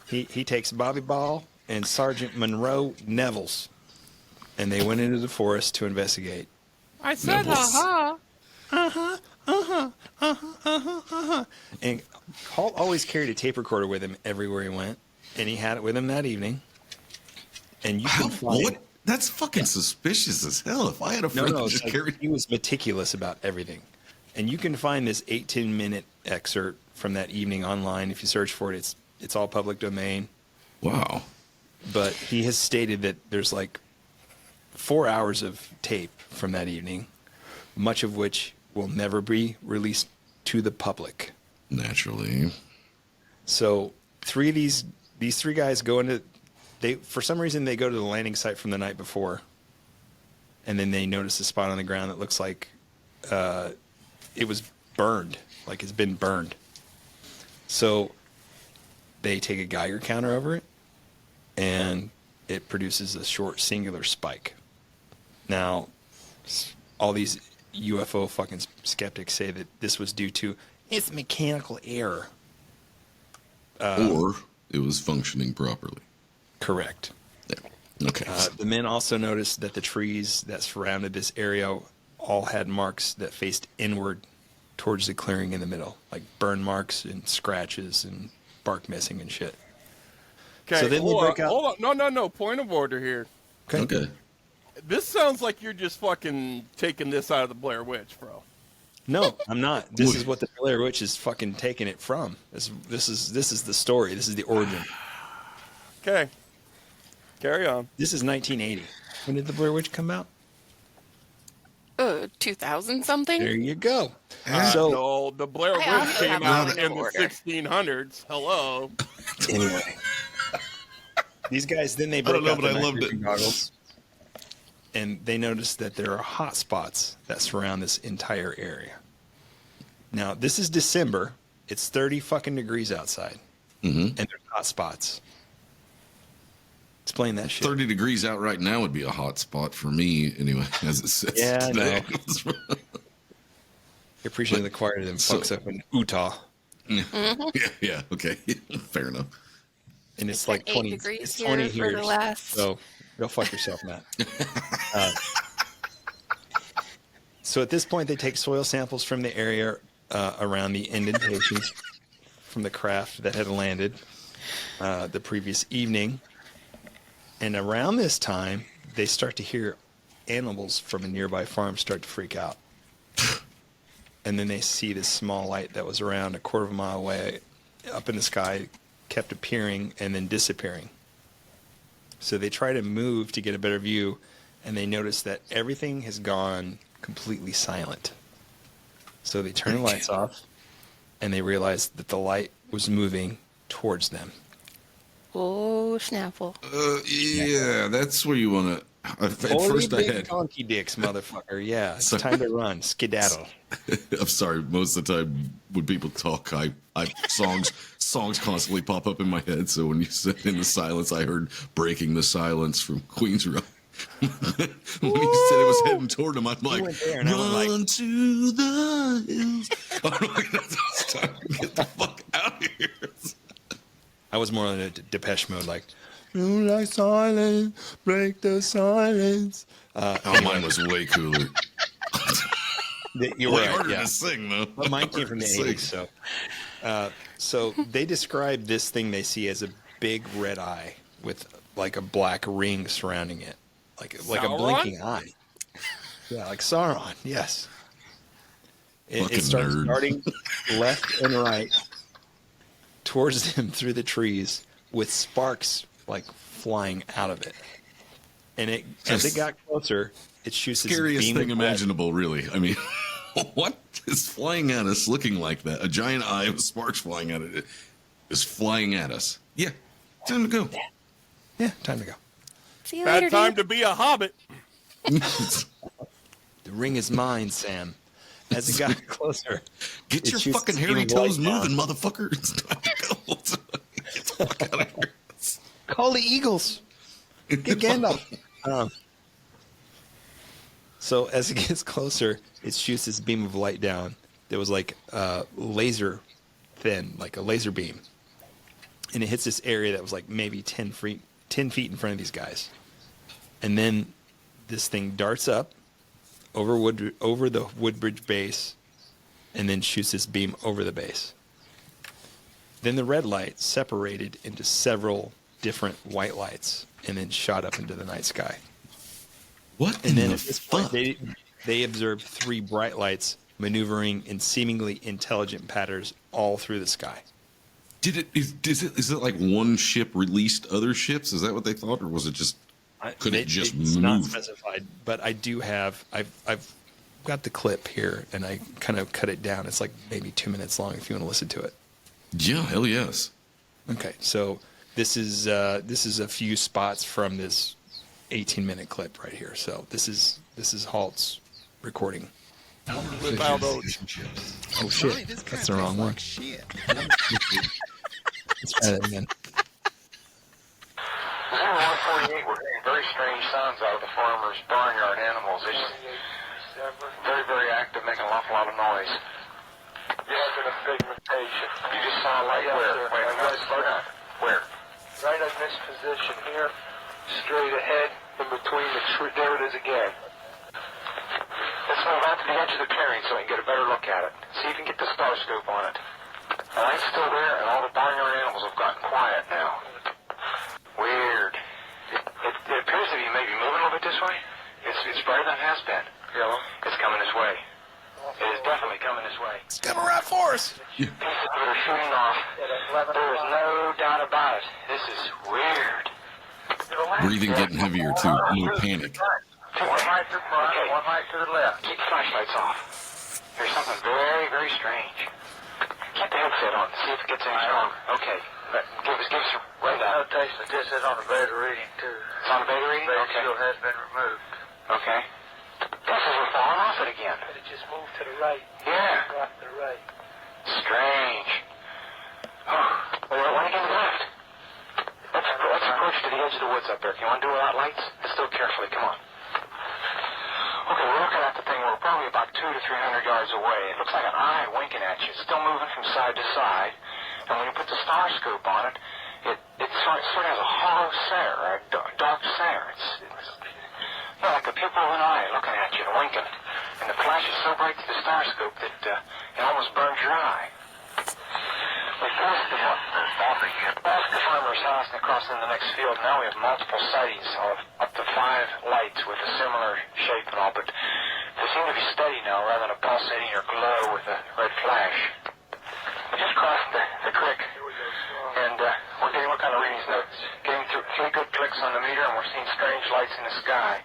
He takes Bobby Ball and Sergeant Monroe Nevels, and they went into the forest to investigate. I said, And Holt always carried a tape recorder with him everywhere he went, and he had it with him that evening. And you can find what? That's fucking suspicious as hell. If I had a friend that just carried, he was meticulous about everything. And you can find this 18-minute excerpt from that evening online. If you search for it, it's all public domain. wow. But he has stated that there's like 4 hours of tape from that evening, much of which will never be released to the public. Naturally. So these three guys go into, for some reason they go to the landing site from the night before, and then they notice a spot on the ground that looks like it was burned, like it's been burned. So they take a Geiger counter over it, and it produces a short singular spike. Now, all these UFO fucking skeptics say that this was due to it's mechanical error. Or it was functioning properly. Correct. Yeah. Okay. The men also noticed that the trees that surrounded this area all had marks that faced inward towards the clearing in the middle, like burn marks and scratches and bark missing and shit. Okay, So then they break out. hold on. No. Point of order here. Okay. This sounds like you're just fucking taking this out of the Blair Witch, bro. No, I'm not. This is what the Blair Witch is fucking taking it from. This is the story. This is the origin. Okay. Carry on. This is 1980. When did the Blair Witch come out? 2000 something. There you go. No, the Blair I Witch also came have out no in the order. 1600s. Hello. Anyway, these guys then they I broke don't know, out but the I night loved vision it. goggles, and they noticed that there are hot spots that surround this entire area. Now this is December. It's 30 fucking degrees outside, and there's hot spots. Explain that shit. 30 degrees out right now would be a hot spot for me, anyway, as it sits Yeah, I today. You're preaching to the choir to them fucks up in Utah, yeah, okay. Fair enough. and it's It's like been 20. 8 degrees It's here 20 for here. the last- So go fuck yourself, Matt. So at this point, they take soil samples from the area around the indentations from the craft that had landed the previous evening. And around this time, they start to hear animals from a nearby farm start to freak out. And then they see this small light that was around a quarter of a mile away up in the sky, kept appearing and then disappearing. So they try to move to get a better view, and they notice that everything has gone completely silent. So they turn the lights off, and they realize that the light was moving towards them. Oh, Snapple. Yeah, that's where you want to. At Holy first, I big had. donkey dicks, motherfucker. Yeah, it's Sorry. time to run. Skedaddle. I'm sorry. Most of the time, when people talk, I songs constantly pop up in my head. So when you said "In the Silence," I heard "Breaking the Silence" from Queen's Run. When you said it was heading toward him, I'm like, went there, and I went like- "Run to the hills." I'm like, "That's time to get the fuck out of here." I was more in a Depeche Mode, like, "You like silence, break the silence." Mine was way cooler. You Way were harder yeah. to sing, though. But mine came from the Harder to 80s, sing. so they describe this thing they see as a big red eye with like a black ring surrounding it, like a Sauron? blinking eye. Yeah, like Sauron. Yes. Fucking It starts nerd. starting left and right towards them through the trees with sparks like flying out of it. And as it got closer, it shoots this Scariest beam thing of red. imaginable, really. I mean, what is flying at us looking like that? A giant eye with sparks flying at it is flying at us. Yeah, time to go. Yeah, time to go. See you Bad later, time dude. to be a hobbit. The ring is mine, Sam. As it got closer, Get it your shoots fucking this hairy beam of light toes down. moving, motherfucker. It's time to go. Get the fuck out of here. Call the Eagles. Get Gandalf. So as it gets closer, it shoots this beam of light down, that was like laser thin, like a laser beam. And it hits this area that was like maybe 10 feet in front of these guys. And then this thing darts up over the Woodbridge base and then shoots this beam over the base. Then the red light separated into several different white lights and then shot up into the night sky. What And then the at this fuck? point, they observed 3 bright lights maneuvering in seemingly intelligent patterns all through the sky. Is it like one ship released other ships? Is that what they thought, or was it just it just it's move? not specified, but I do have I've got the clip here and I kind of cut it down. It's like maybe 2 minutes long if you want to listen to it. Yeah, hell yes. Okay, so this is a few spots from this 18-minute clip right here. So this is Halt's recording. Without those. Oh shit, that's the wrong one. Let's try that again. 0148, we're getting very strange sounds out of the farmers' barnyard animals. They're just very, very active, making an awful lot of noise. You just saw a light where? Wait, slow down. Where? Right in this position here, straight ahead, in between the tree. There it is again. Let's move out to the edge of the clearing so we can get a better look at it. See if you can get the star scope on it. The light's still there, and all the barnyard animals have gotten quiet now. Weird. It appears to be maybe moving a little bit this way. It's brighter than it has been. Yellow. It's coming this way. It is definitely coming this way. It's coming right for us. Pieces of it are shooting off. There is no doubt about it. This is weird. Breathing getting heavier too. No panic. One light to the front, one light to the left. Keep the flashlights off. There's something very, very strange. Keep the headset on. See if it gets any stronger. Okay. Give us a rundown. Notation that this is on a beta reading too. It's on a beta reading? Okay. The shield has been removed. Okay. This is we're falling off it again. But it just moved to the right. Yeah. Right to the right. Strange. Oh, when again left. Let's approach to the edge of the woods up there. Can you want to do without lights? Just do it carefully. Come on. Okay, we're looking at the thing. We're probably about 200 to 300 yards away. It looks like an eye winking at you. It's still moving from side to side. And when you put the star scope on it, it sort of has a hollow stare, or a dark stare. It's like the pupil of an eye looking at you and winking. And the flash is so bright through the star scope that it almost burns your eye. We passed the farmer's house and across in the next field. Now we have multiple sightings of up to 5 lights with a similar shape and all, but they seem to be steady now rather than a pulsating or glow with a red flash. We just crossed the creek, and we're getting what kind of readings? Getting through 3 good clicks on the meter, and we're seeing strange lights in the sky.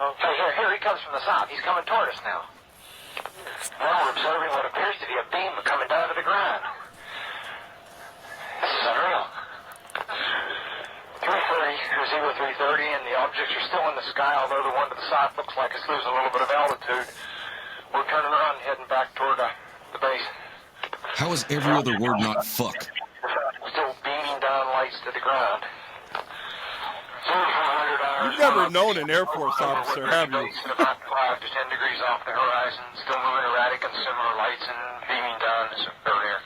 Okay, here he comes from the south. He's coming toward us now. Now we're observing what appears to be a beam coming down to the ground. This is unreal. 330, 330, and the objects are still in the sky, although the one to the south looks like it's losing a little bit of altitude. We're turning around and heading back toward the base. How is every other word not fuck? Still beaming down lights to the ground. You've never known an Air Force officer, have you? About 5 to 10 degrees off the horizon, still moving erratic and similar lights and beaming down this earlier.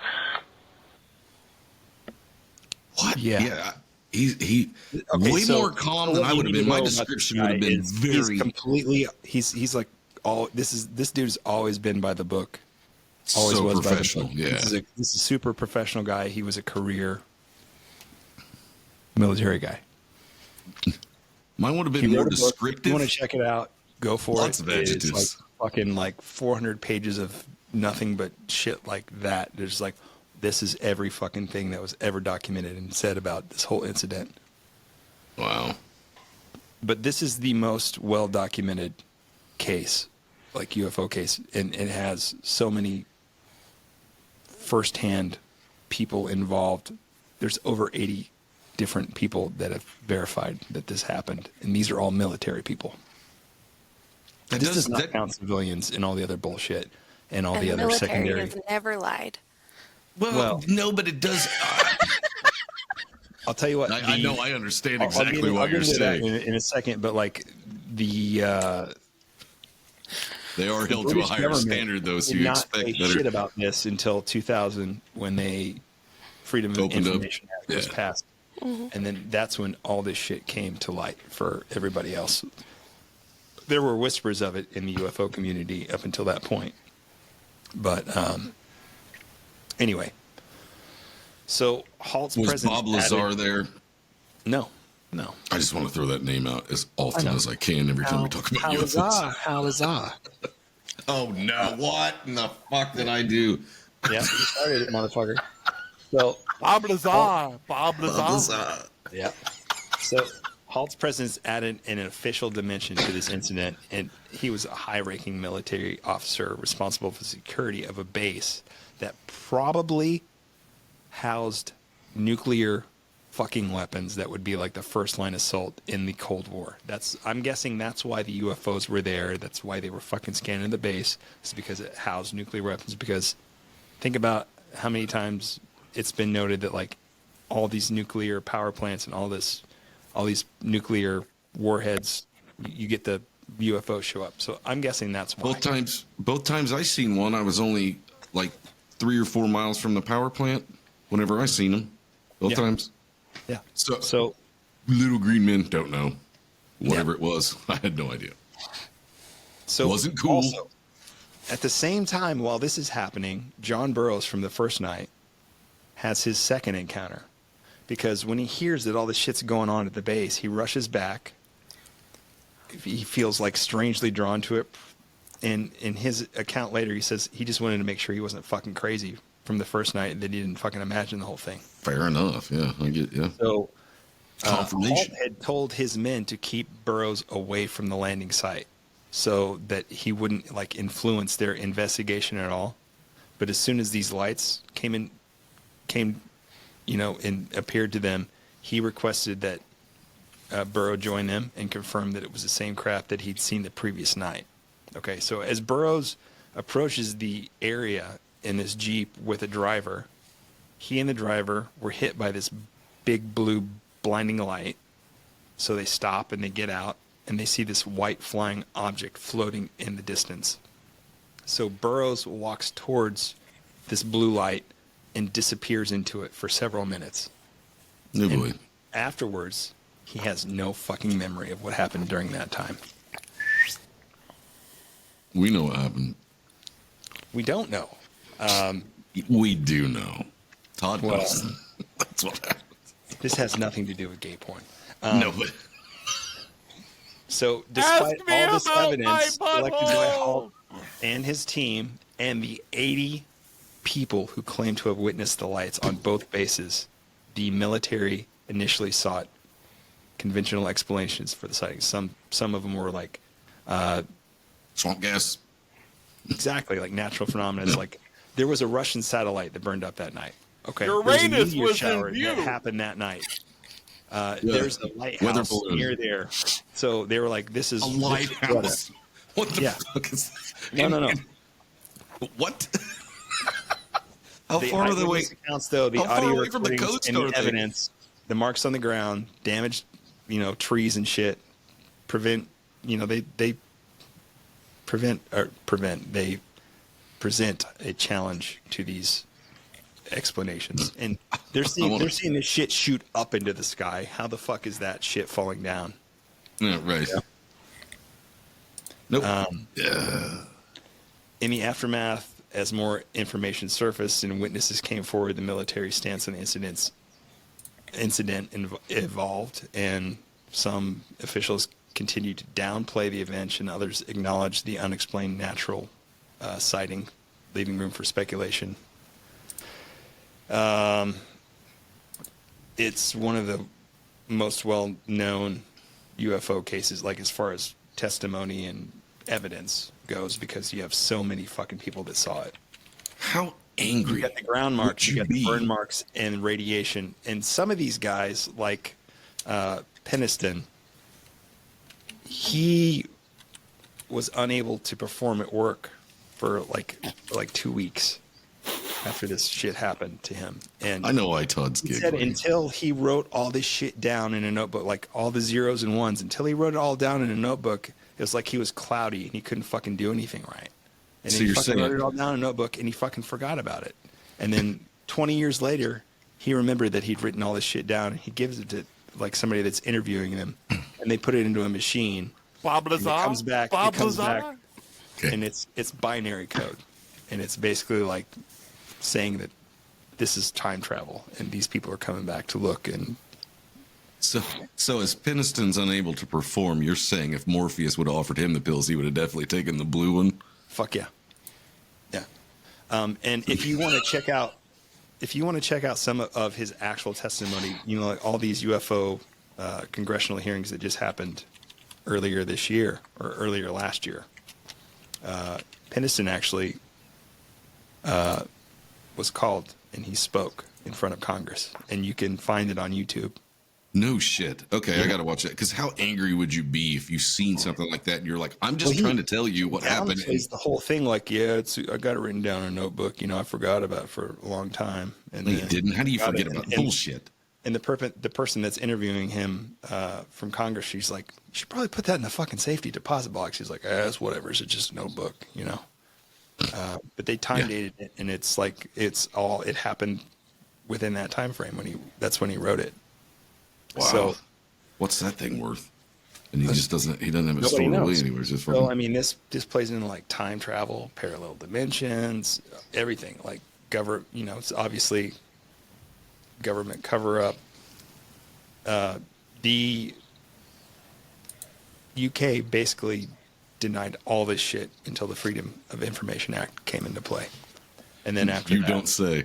What? Yeah. He Okay, way so more calm than I would have been. My description would have been very. He's completely. He's like all. This dude's always been by the book. Always so was professional. by the book. Yeah. This is a super professional guy. He was a career military guy. Mine would have He been more wrote a book. If descriptive. you want to check it out? Go for Lots it. of It's adjectives. like fucking 400 pages of nothing but shit like that. There's like, this is every fucking thing that was ever documented and said about this whole incident. Wow. But this is the most well documented case, like UFO case, and it has so many firsthand people involved. There's over 80 different people that have verified that this happened, and these are all military people. This does not count civilians and all the other bullshit and all the other secondary. Has never lied. Well, no, but it does. I'll tell you what. I know. I understand exactly what you're saying in a second, but like the They are held to a British higher government standard, though, so did you not expect say better. shit about this until 2000 when they Freedom of Opened up. Information Act was passed. And then that's when all this shit came to light for everybody else. There were whispers of it in the UFO community up until that point. But anyway, so Halt's Was presence Bob Lazar added- there? No. I just want to throw that name out as often as I can every time we talk about UFOs. How is that? Oh no! What in the fuck did I do? Yeah, you started it, motherfucker. So Bob Lazar. Bob Lazar. yeah. So Halt's presence added an official dimension to this incident, and he was a high-ranking military officer responsible for security of a base that probably housed nuclear fucking weapons that would be like the first line assault in the Cold War. I'm guessing that's why the UFOs were there. That's why they were fucking scanning the base. It's because it housed nuclear weapons. Because think about how many times it's been noted that like all these nuclear power plants and all these nuclear warheads, you get the UFO show up. So I'm guessing that's why. Both times I seen one, I was only like 3 or 4 miles from the power plant. Whenever I seen them, both times. Yeah. So little green men don't know. Whatever it was, I had no idea. So wasn't cool. Also, at the same time, while this is happening, John Burroughs from the first night has his second encounter. Because when he hears that all this shit's going on at the base, he rushes back. He feels like strangely drawn to it. And in his account later, he says he just wanted to make sure he wasn't fucking crazy from the first night, that he didn't fucking imagine the whole thing. Fair enough. Yeah, I get. Yeah. So confirmation. Holt had told his men to keep Burroughs away from the landing site so that he wouldn't like influence their investigation at all. But as soon as these lights came, and appeared to them, he requested that Burroughs join them and confirmed that it was the same craft that he'd seen the previous night. Okay, so as Burroughs approaches the area in this Jeep with a driver, he and the driver were hit by this big blue blinding light. So they stop and they get out and they see this white flying object floating in the distance. So Burroughs walks towards this blue light and disappears into it for several minutes. No boy. Afterwards, he has no fucking memory of what happened during that time. We know what happened. We don't know. We do know. Todd Well, knows. That's what happened. This has nothing to do with gay porn. No, but So, despite Ask me all this about evidence my collected by butthole. Halt and his team and the 80 people who claim to have witnessed the lights on both bases, the military initially sought conventional explanations for the sightings. Some of them were like swamp gas. exactly like natural phenomena. It's like there was a Russian satellite that burned up that night. Okay, Uranus there's a meteor was in shower view. that happened that night. There's a Weather lighthouse balloon. near there. So they were like, "This is A lighthouse. What the Yeah. fuck is No. What? How The far are they away? eyewitness accounts, though, the How far audio away from the recordings Coast and Guard the thing? evidence, the marks on the ground, damaged, trees and shit, they present a challenge to these explanations. And they're seeing this shit shoot up into the sky. How the fuck is that shit falling down? Yeah, right. Nope. In the aftermath, as more information surfaced and witnesses came forward, the military stance on the incident evolved, and some officials continued to downplay the event, and others acknowledged the unexplained natural sighting, leaving room for speculation. It's one of the most well-known UFO cases, like as far as testimony and evidence goes, because you have so many fucking people that saw it. How angry? You got the ground marks, you got the be? burn marks and radiation. And some of these guys, like Penniston, he was unable to perform at work for like 2 weeks after this shit happened to him. And I know why Todd's he giggling. said until he wrote all this shit down in a notebook, like all the zeros and ones, until he wrote it all down in a notebook, It was like he was cloudy and he couldn't fucking do anything right. And So then he you're fucking saying- wrote it all down in a notebook and he fucking forgot about it. And then 20 years later, he remembered that he'd written all this shit down and he gives it to like somebody that's interviewing him, and they put it into a machine. Bob And it Lazar? comes back. Bob it comes Lazar? back, Okay. and it's binary code, and it's basically like saying that this is time travel, and these people are coming back to look. And So as Penniston's unable to perform, you're saying if Morpheus would have offered him the pills, he would have definitely taken the blue one? fuck yeah, yeah. And if you want to check out, some of his actual testimony, you know, like all these UFO congressional hearings that just happened earlier this year or earlier last year, Penniston actually was called and he spoke in front of Congress, and you can find it on YouTube. No shit. Okay, I got to watch that. Because how angry would you be if you seen something like that and you're like, I'm just trying to tell you what happened. It's the whole thing. Like, yeah, I got it written down in a notebook. You know, I forgot about it for a long time. And No, you then didn't. How do you got forget it. about And- bullshit? And the person that's interviewing him from Congress, she's like, you should probably put that in the fucking safety deposit box. He's like, it's whatever. It's just a notebook, you know. But they time dated it, and it's like it happened within that time frame that's when he wrote it. Wow. So What's that thing worth? And he just doesn't. He doesn't have it nobody stored away knows. anywhere. It's just So fucking. I mean, this plays into like time travel, parallel dimensions, everything. Like you know, it's obviously government cover up. The UK basically denied all this shit until the Freedom of Information Act came into play, and then after you that, don't say.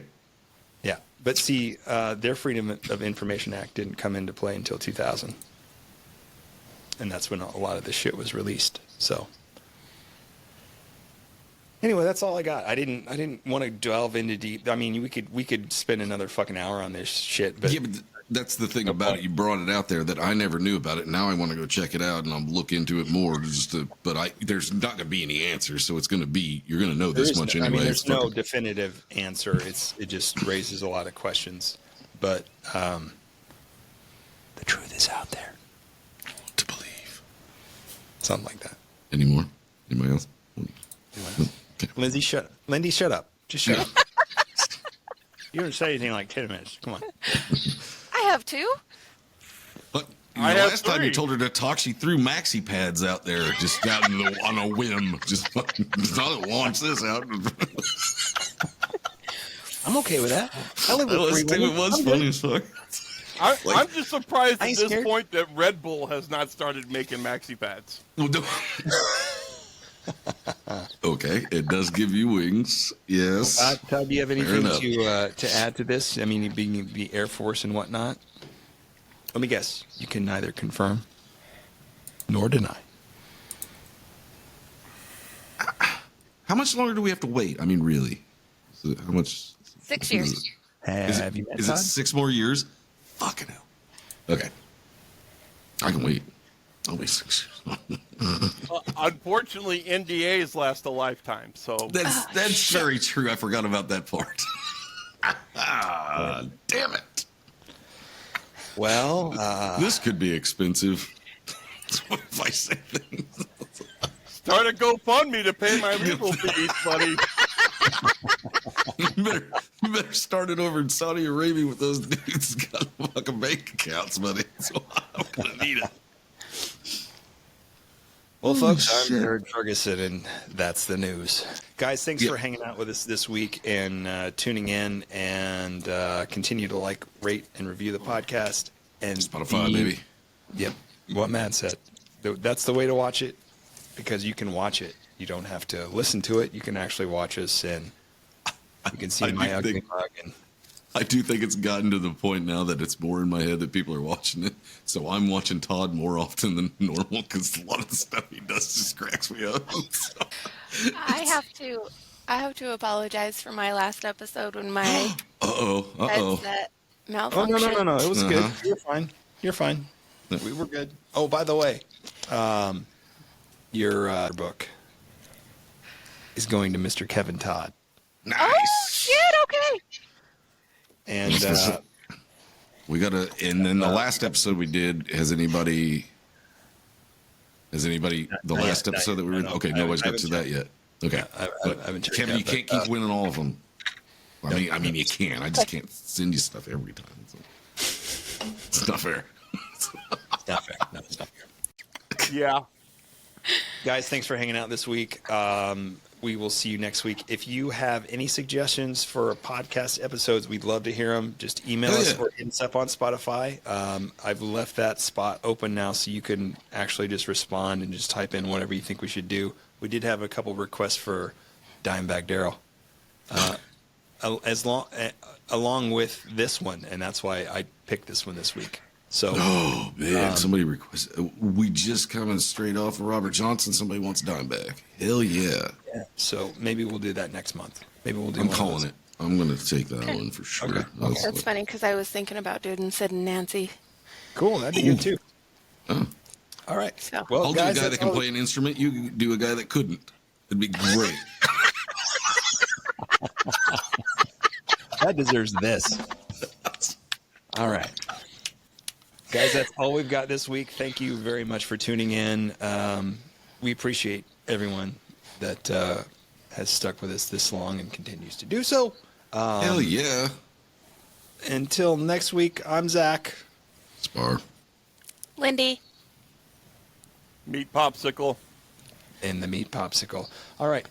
yeah. But see, their Freedom of Information Act didn't come into play until 2000, and that's when a lot of this shit was released. So anyway, that's all I got. I didn't want to delve into deep. I mean, we could spend another fucking hour on this shit, but Yeah, but that's the thing about it. You brought it out there that I never knew about it. Now I want to go check it out and I'll look into it more. But there's not going to be any answers, so it's going to be you're going to know this much anyway. I mean, there's It's no fucking- definitive answer. It just raises a lot of questions. But the truth is out there. to believe. Something like that. Any more? Anybody else? Okay. Lindsay, shut up. Just shut up. You haven't said anything in like 10 minutes. Come on. I have two. But I have last time you 3. told her to talk, she threw maxi pads out there just out on a whim. Just fucking launch this out. I'm okay with that. I live It with was, 3 women. it was I'm funny good. as fuck. I'm just surprised I at ain't this scared. point that Red Bull has not started making maxi pads. Okay, it does give you wings. Yes. Todd, do you have Fair anything enough. to add to this? I mean, being the Air Force and whatnot. Let me guess. You can neither confirm nor deny. How much longer do we have to wait? I mean, really? How much? 6 years. Have you met Is it Todd? 6 more years? Fucking hell. Okay. I can wait. I'll wait 6 years. Unfortunately, NDAs last a lifetime. So That's very true. I forgot about that part. Damn it. Well, This could be expensive. If I say things. start a GoFundMe to pay my legal fees, buddy. You better start it over in Saudi Arabia with those dudes got fucking bank accounts, buddy. So I'm gonna need it. well, folks, I'm shit. Jared Ferguson, and that's the news. Guys, thanks for hanging out with us this week and tuning in, and continue to like, rate, and review the podcast. And Spotify, baby. Yep, what Matt said. That's the way to watch it, because you can watch it. You don't have to listen to it. You can actually watch us, and you can see I my do ugly think- mug. And I do think it's gotten to the point now that it's more in my head that people are watching it. So I'm watching Todd more often than normal because a lot of the stuff he does just cracks me up. So, I have to apologize for my last episode when my headset oh malfunctioned. no, it was good. Uh-huh. You're fine. We were good. Oh, by the way, your book is going to Mr. Kevin Todd. nice. Oh shit! Okay. And We gotta. And then the last episode we did. Has anybody Has anybody, the last episode that we were, okay, nobody's got to that yet. Okay. I haven't checked Kevin, yet, you can't but, keep winning all of them. I mean, you can. I just can't send you stuff every time. It's not fair. It's not fair. No, it's not fair. Yeah. Guys, thanks for hanging out this week. We will see you next week. If you have any suggestions for podcast episodes, we'd love to hear them. Just email us or hit us up on Spotify. I've left that spot open now so you can actually just respond and just type in whatever you think we should do. We did have a couple requests for Dimebag Daryl, along with this one, and that's why I picked this one this week. So, oh man, somebody requested. We just coming straight off of Robert Johnson. Somebody wants Dimebag. Hell yeah. So maybe we'll do that next month. Maybe we'll do. I'm calling it. I'm going to take that one for sure. Okay. That's funny because I was thinking about doing Sid and Nancy. Cool. That'd be good too. Oh. All right. So. Well, I'll guys, do a guy that can play an instrument. You do a guy that couldn't. It'd be great. That deserves this. All right. Guys, that's all we've got this week. Thank you very much for tuning in. We appreciate everyone that has stuck with us this long and continues to do so. Hell yeah. Until next week, I'm Zach. Spar. Lindy. Meat popsicle. And the meat popsicle. All right.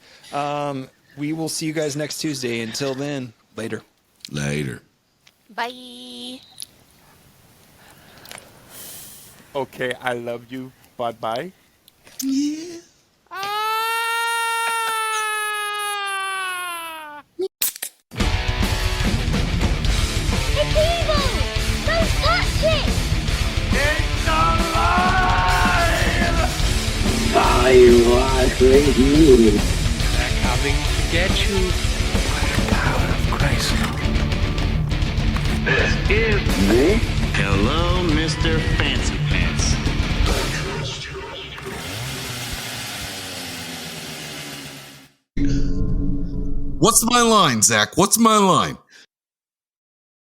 We will see you guys next Tuesday. Until then, later. Later. Bye. Okay, I love you. Bye-bye. Yeah. It's evil! Don't touch it! I was with you. They're coming to get you. What a power of Christ. This is Hello, Mr. Fancy Pants. What's my line, Zach? What's my line?